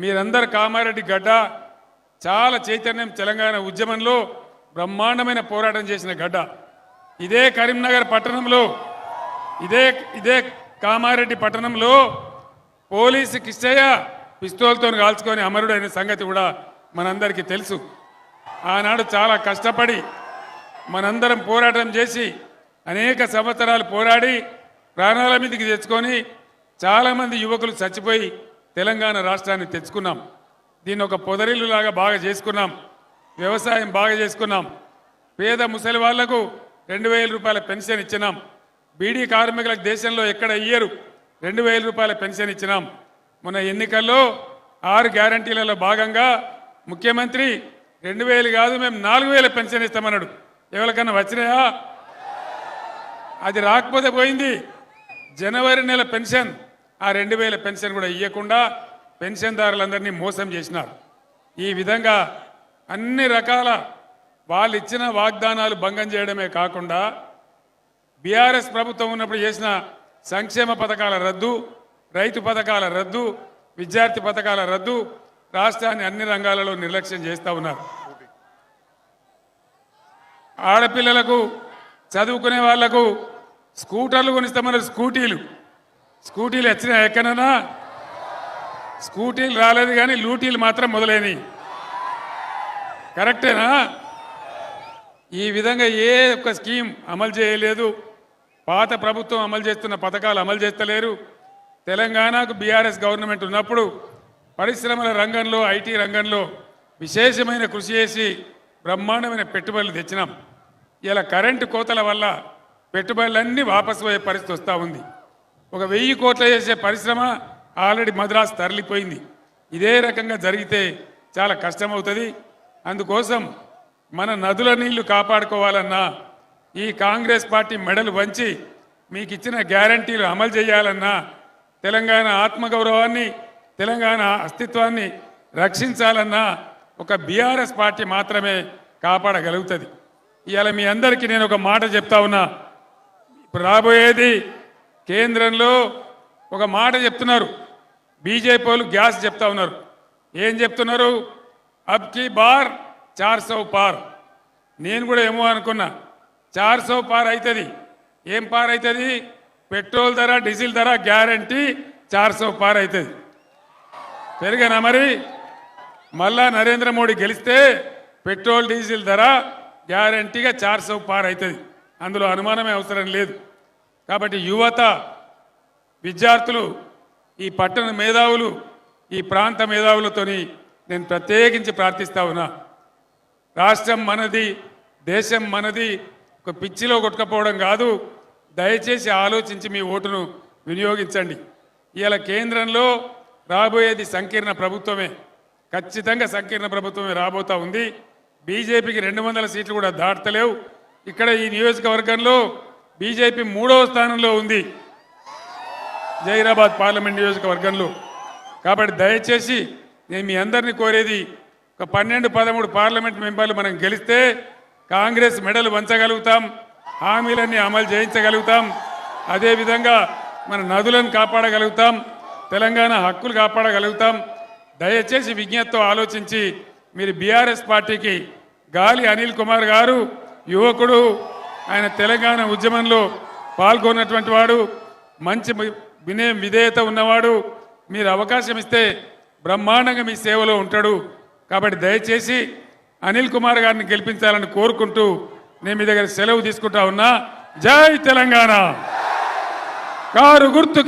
మీరందరూ కామారెడ్డి గడ్డ చాలా చైతన్యం తెలంగాణ ఉద్యమంలో బ్రహ్మాండమైన పోరాటం చేసిన గడ్డ. ఇదే కరీంనగర్ పట్టణంలో ఇదే కామారెడ్డి పట్టణంలో పోలీసు కిష్టయ్య పిస్తోల్తో కాల్చుకొని అమరుడైన సంగతి కూడా మనందరికీ తెలుసు. ఆనాడు చాలా కష్టపడి మనందరం పోరాటం చేసి అనేక సంవత్సరాలు పోరాడి ప్రాణాల మీదకి తెచ్చుకొని చాలామంది యువకులు చచ్చిపోయి తెలంగాణ రాష్ట్రాన్ని తెచ్చుకున్నాం. దీన్ని ఒక పొదరిల్లులాగా బాగా చేసుకున్నాం. వ్యవసాయం బాగా చేసుకున్నాం. పేద ముసలి వాళ్లకు 2000 రూపాయల పెన్షన్ ఇచ్చినాం. బీడీ కార్మికులకు దేశంలో ఎక్కడ ఇయ్యరు 2000 రూపాయల పెన్షన్ ఇచ్చినాం. మొన్న ఎన్నికల్లో 6 గ్యారంటీలలో భాగంగా ముఖ్యమంత్రి 2000 కాదు మేము 4000 పెన్షన్ ఇస్తామన్నాడు. ఎవరికన్నా వచ్చినాయా? అది రాకపోతే పోయింది. జనవరి నెల పెన్షన్ ఆ 2000 పెన్షన్ కూడా ఇవ్వకుండా పెన్షన్దారులందరినీ మోసం చేసినారు. ఈ విధంగా అన్ని రకాల వాళ్ళు ఇచ్చిన వాగ్దానాలు భంగం చేయడమే కాకుండా బీఆర్ఎస్ ప్రభుత్వం ఉన్నప్పుడు చేసిన సంక్షేమ పథకాల రద్దు, రైతు పథకాల రద్దు, విద్యార్థి పథకాల రద్దు, రాష్ట్రాన్ని అన్ని రంగాలలో నిర్లక్ష్యం చేస్తూ ఉన్నారు. ఆడపిల్లలకు చదువుకునే వాళ్లకు స్కూటర్లు కొనిస్తామన్నారు. స్కూటీలు వచ్చినా ఎక్కడైనా స్కూటీలు రాలేదు కానీ లూటీలు మాత్రం మొదలైనవి. కరెక్టేనా? ఈ విధంగా ఏ ఒక్క స్కీమ్ అమలు చేయలేదు. పాత ప్రభుత్వం అమలు చేస్తున్న పథకాలు అమలు చేస్తలేరు. తెలంగాణకు బీఆర్ఎస్ గవర్నమెంట్ ఉన్నప్పుడు పరిశ్రమల రంగంలో, ఐటీ రంగంలో విశేషమైన కృషి చేసి బ్రహ్మాండమైన పెట్టుబడులు తెచ్చినాం. ఇలా కరెంటు కోతల వల్ల పెట్టుబడులన్నీ వాపసు పోయే పరిస్థితి వస్తూ ఉంది. ఒక 1000 కోట్ల చేసే పరిశ్రమ ఆల్రెడీ మద్రాసు తరలిపోయింది. ఇదే రకంగా జరిగితే చాలా కష్టమవుతుంది. అందుకోసం మన నదుల నీళ్లు కాపాడుకోవాలన్నా, ఈ కాంగ్రెస్ పార్టీ మెడలు వంచి మీకు ఇచ్చిన గ్యారంటీలు అమలు చేయాలన్నా, తెలంగాణ ఆత్మగౌరవాన్ని, తెలంగాణ అస్తిత్వాన్ని రక్షించాలన్నా ఒక బీఆర్ఎస్ పార్టీ మాత్రమే కాపాడగలుగుతుంది. ఇవాళ మీ అందరికీ నేను ఒక మాట చెప్తా ఉన్నా. ఇప్పుడు రాబోయేది కేంద్రంలో ఒక మాట చెప్తున్నారు. బీజేపీ వాళ్ళు గ్యాస్ చెప్తా ఉన్నారు. ఏం చెప్తున్నారు? అబ్ కీ బార్ 400 పార్. నేను కూడా ఏమో అనుకున్నా 400 పార్ అవుతుంది. ఏం పార్ అవుతుంది? పెట్రోల్ ధర, డీజిల్ ధర గ్యారంటీ 400 పార్ అవుతుంది. పెరిగానా? మరి మళ్ళా నరేంద్ర మోడీ గెలిస్తే పెట్రోల్ డీజిల్ ధర గ్యారంటీగా 400 పార్ అవుతుంది. అందులో అనుమానమే అవసరం లేదు. కాబట్టి యువత, విద్యార్థులు, ఈ పట్టణ మేధావులు, ఈ ప్రాంత మేధావులతోని నేను ప్రత్యేకించి ప్రార్థిస్తా ఉన్నా. రాష్ట్రం మనది, దేశం మనది. ఒక పిచ్చిలో కొట్టుకపోవడం కాదు. దయచేసి ఆలోచించి మీ ఓటును వినియోగించండి. ఇవాళ కేంద్రంలో రాబోయేది సంకీర్ణ ప్రభుత్వమే. ఖచ్చితంగా సంకీర్ణ ప్రభుత్వమే రాబోతా ఉంది. బీజేపీకి 200 సీట్లు కూడా దాటలేవు. ఇక్కడ ఈ నియోజకవర్గంలో బీజేపీ 3వ స్థానంలో ఉంది, జైరాబాద్ పార్లమెంట్ నియోజకవర్గంలో. కాబట్టి దయచేసి నేను మీ అందరినీ కోరేది, ఒక 12-13 పార్లమెంట్ మెంబర్లు మనం గెలిస్తే కాంగ్రెస్ మెడలు వంచగలుగుతాం, హామీలన్నీ అమలు చేయించగలుగుతాం. అదేవిధంగా మన నదులను కాపాడగలుగుతాం, తెలంగాణ హక్కులు కాపాడగలుగుతాం. దయచేసి విజ్ఞతతో ఆలోచించి మీరు బీఆర్ఎస్ పార్టీకి, గాలి అనిల్ కుమార్ గారు యువకుడు, ఆయన తెలంగాణ ఉద్యమంలో పాల్గొన్నటువంటి వాడు, మంచి వినయం విధేయత ఉన్నవాడు. మీరు అవకాశం ఇస్తే బ్రహ్మాండంగా మీ సేవలో ఉంటాడు. కాబట్టి దయచేసి అనిల్ కుమార్ గారిని గెలిపించాలని కోరుకుంటూ నేను మీ దగ్గర సెలవు తీసుకుంటా ఉన్నా. జై తెలంగాణ. కారు గుర్తు